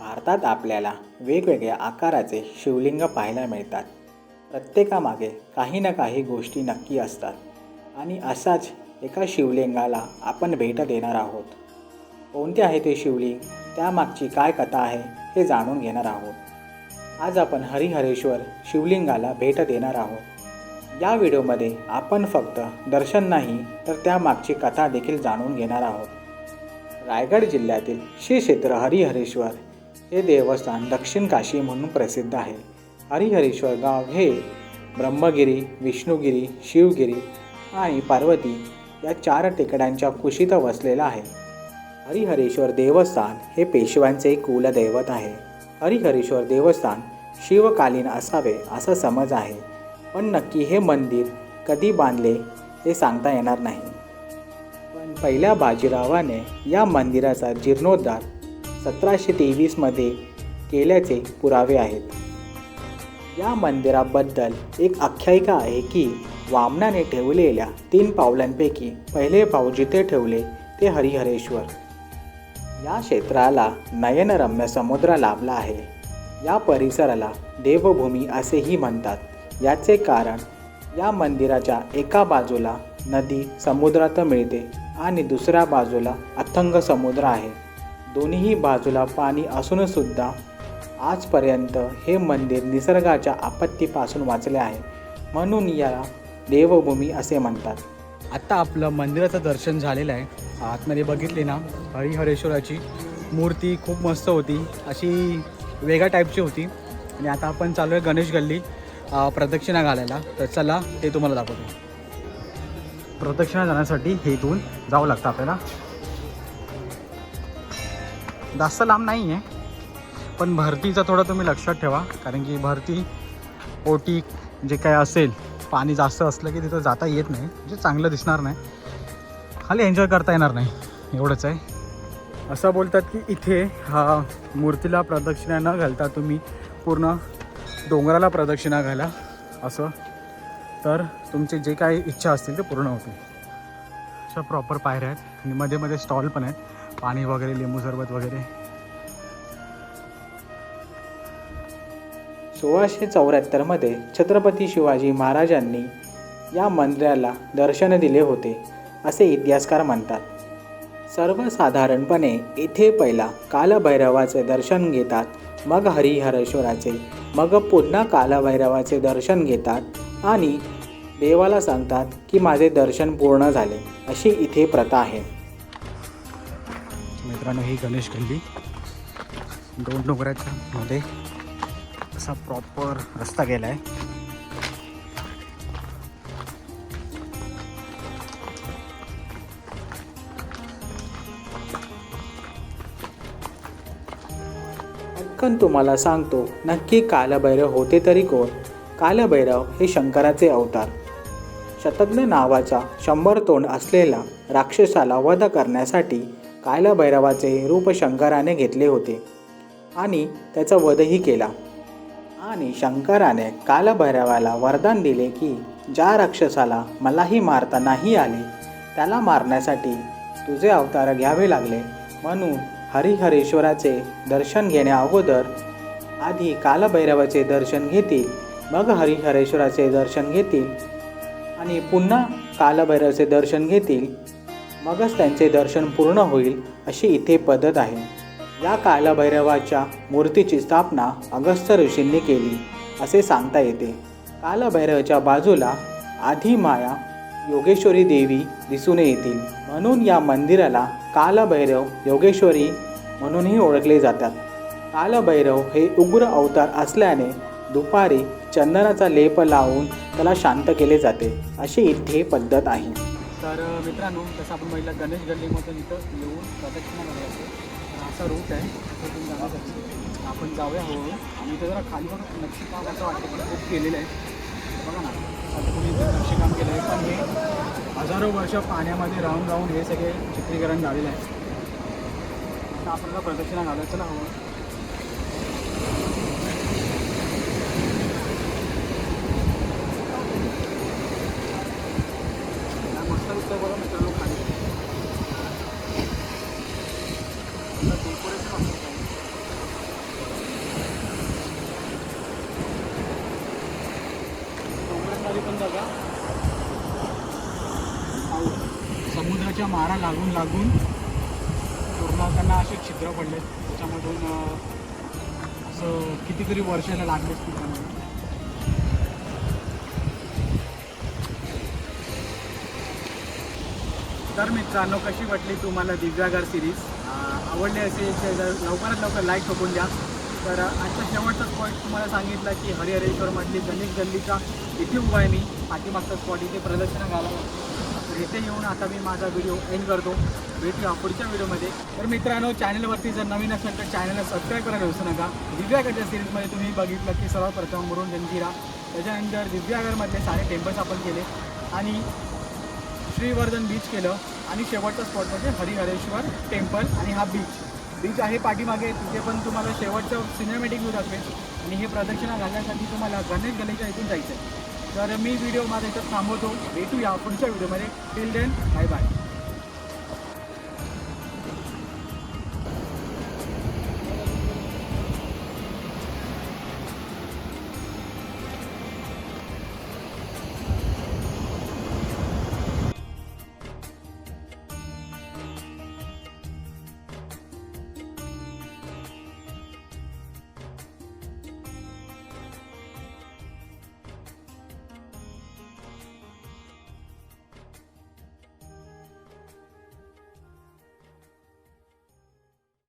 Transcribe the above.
भारतात आपल्याला वेगवेगळ्या आकाराचे शिवलिंग पाहायला मिळतात. प्रत्येकामागे काही ना काही गोष्टी नक्की असतात आणि असाच एका शिवलिंगाला आपण भेट देणार आहोत. कोणते आहे ते शिवलिंग, त्यामागची काय कथा आहे हे जाणून घेणार आहोत. आज आपण हरिहरेश्वर शिवलिंगाला भेट देणार आहोत. या व्हिडिओमध्ये आपण फक्त दर्शन नाही तर त्यामागची कथा देखील जाणून घेणार आहोत. रायगड जिल्ह्यातील श्री क्षेत्र हरिहरेश्वर हे देवस्थान दक्षिण काशी म्हणून प्रसिद्ध आहे. हरिहरेश्वर गाव हे ब्रह्मगिरी, विष्णुगिरी, शिवगिरी आणि पार्वती या 4 टेकड्यांच्या कुशीत वसलेलं आहे. हरिहरेश्वर देवस्थान हे पेशव्यांचे कुलदैवत आहे. हरिहरेश्वर देवस्थान शिवकालीन असावे असा समज आहे, पण नक्की हे मंदिर कधी बांधले हे सांगता येणार नाही. पण पहिल्या बाजीरावाने या मंदिराचा जीर्णोद्धार 1723 मध्ये केल्याचे पुरावे आहेत. या मंदिराबद्दल एक आख्यायिका आहे की वामनाने ठेवलेल्या 3 पावलांपैकी पहिले पाऊल जिथे ठेवले ते हरिहरेश्वर. या क्षेत्राला नयनरम्य समुद्र लाभला आहे. या परिसराला देवभूमी असेही म्हणतात. याचे कारण या मंदिराच्या एका बाजूला नदी समुद्रात मिळते आणि दुसऱ्या बाजूला अथंग समुद्र आहे. दोन्ही बाजूला पाणी असूनसुद्धा आजपर्यंत हे मंदिर निसर्गाच्या आपत्तीपासून वाचले आहे, म्हणून याला देवभूमी असे म्हणतात. आत्ता आपलं मंदिराचं दर्शन झालेलं आहे. आतमध्ये बघितली ना, हरिहरेश्वराची मूर्ती खूप मस्त होती, अशी वेगळ्या टाईपची होती. आणि आता आपण चालू आहे गणेश गल्ली प्रदक्षिणा घालायला. तर चला ते तुम्हाला दाखवतो. प्रदक्षिणा जाण्यासाठी हे इथून जावं लागतं आपल्याला. जास्त लांब नाही आहे, पण भरतीचा थोडं तुम्ही लक्षात ठेवा, कारण की भरती ओटी जे काय असेल, पाणी जास्त असलं की तिथं जाता येत नाही, म्हणजे चांगलं दिसणार नाही, खाली एन्जॉय करता येणार नाही, एवढंच आहे. असं बोलतात की इथे मूर्तीला प्रदक्षिणा न घालता तुम्ही पूर्ण डोंगराला प्रदक्षिणा घाला, असं तर तुमचे जे काही इच्छा असतील ते पूर्ण होतील. अशा प्रॉपर पायऱ्या आहेत आणि मध्ये मध्ये स्टॉल पण आहेत, पाणी वगैरे, लिंबू सरबत वगैरे. 1674 मध्ये छत्रपती शिवाजी महाराजांनी या मंदिराला दर्शन दिले होते असे इतिहासकार म्हणतात. सर्वसाधारणपणे येथे पहिला कालभैरवाचे दर्शन घेतात, मग हरिहरेश्वराचे, मग पुन्हा कालभैरवाचे दर्शन घेतात आणि देवाला सांगतात की माझे दर्शन पूर्ण झाले, अशी इथे प्रथा आहे. मित्रांनो, ही गणेश गल्ली 2 डोंगराच्या मध्ये असा प्रॉपर रस्ता गेला आहे. पटकन तुम्हाला सांगतो, नक्की कालभैरव होते तरी कोण? कालभैरव हे शंकराचे अवतार. शतघ्न नावाचा 100 तोंड असलेला राक्षसाला वध करण्यासाठी कालभैरवाचे रूप शंकराने घेतले होते आणि त्याचा वधही केला. आणि शंकराने कालभैरवाला वरदान दिले की ज्या राक्षसाला मलाही मारता नाही आले त्याला मारण्यासाठी तुझे अवतार घ्यावे लागले. म्हणून हरिहरेश्वराचे दर्शन घेण्या अगोदर आधी कालभैरवाचे दर्शन घेतील, मग हरिहरेश्वराचे दर्शन घेतील आणि पुन्हा कालभैरवाचे दर्शन घेतील, मगच त्यांचे दर्शन पूर्ण होईल, अशी इथे पद्धत आहे. या कालभैरवाच्या मूर्तीची स्थापना अगस्त्य ऋषींनी केली असे सांगता येते. कालभैरवाच्या बाजूला आदिमाया योगेश्वरी देवी दिसून येतील, म्हणून या मंदिराला कालभैरव योगेश्वरी म्हणूनही ओळखले जातात. कालभैरव हे उग्र अवतार असल्याने दुपारी चंदनाचा लेप लावून त्याला शांत केले जाते, अशी इथे पद्धत आहे. तर मित्रांनो, तसं आपण पहिला गणेश गल्लीमधून इथं येऊन प्रदक्षिणा घालायचं. तर असा रूट आहे, तिथून जाण्यासाठी आपण जाऊया हळूहळू. आणि इथं जरा खाली बघा नक्षीकाम असं वाटतं, पण खूप केलेलं आहे. बघा ना, आता कोणी इथं नक्षीकाम केलं आहे, पण हे हजारो वर्ष पाण्यामध्ये राहून राहून हे सगळे चित्रीकरण झालेलं आहे. आता आपल्याला प्रदक्षिणा घालायचं ना हवं. मस्त दिसतंय बघा मित्रांनो खाली. डेकोरेशन पाण्याच्या मारा लागून लागून पूर्ण त्यांना असे छिद्र पडले. त्याच्यामधून असं कितीतरी वर्षाला लागले असतील त्यांना. तर मित्रांनो, कशी वाटली तुम्हाला दिव्याघर सिरीज? आवडली असेल तर लवकरात लवकर लाईक ठोकून द्या. तर आजचा शेवटचा स्पॉट तुम्हाला सांगितलं की हरिहरेश्वरमधली गणेश गल्लीचा इथे उभा आहे मी. पाठीमागचा स्पॉट इथे प्रदर्शन घालावं. तर इथे येऊन आता मी माझा व्हिडिओ एंड करतो. भेटूया पुढच्या व्हिडिओमध्ये. तर मित्रांनो, चॅनलवरती जर नवीन असेल तर चॅनलला सबस्क्राईब करायला विसरू नका. दिव्याघरच्या सिरीजमध्ये तुम्ही बघितलं की सर्वप्रथम मुरुड जंजिरा, त्याच्यानंतर दिव्याघरमधले सारे टेम्पल्स आपण केले आणि श्रीवर्धन बीच केलं आणि शेवटचा स्पॉट म्हणजे हरिहरेश्वर टेम्पल आणि हा बीच आहे पाठीमागे. तिथे पण तुम्हाला शेवटचं सिनेमॅटिक व्ह्यू दाखवेल आणि हे प्रदक्षिणा घालण्यासाठी तुम्हाला गणेश गल्लीच्या इथून जायचं आहे. तर मी व्हिडिओ माझा इथं थांबवतो. भेटूया पुढच्या व्हिडिओमध्ये. Till then bye bye.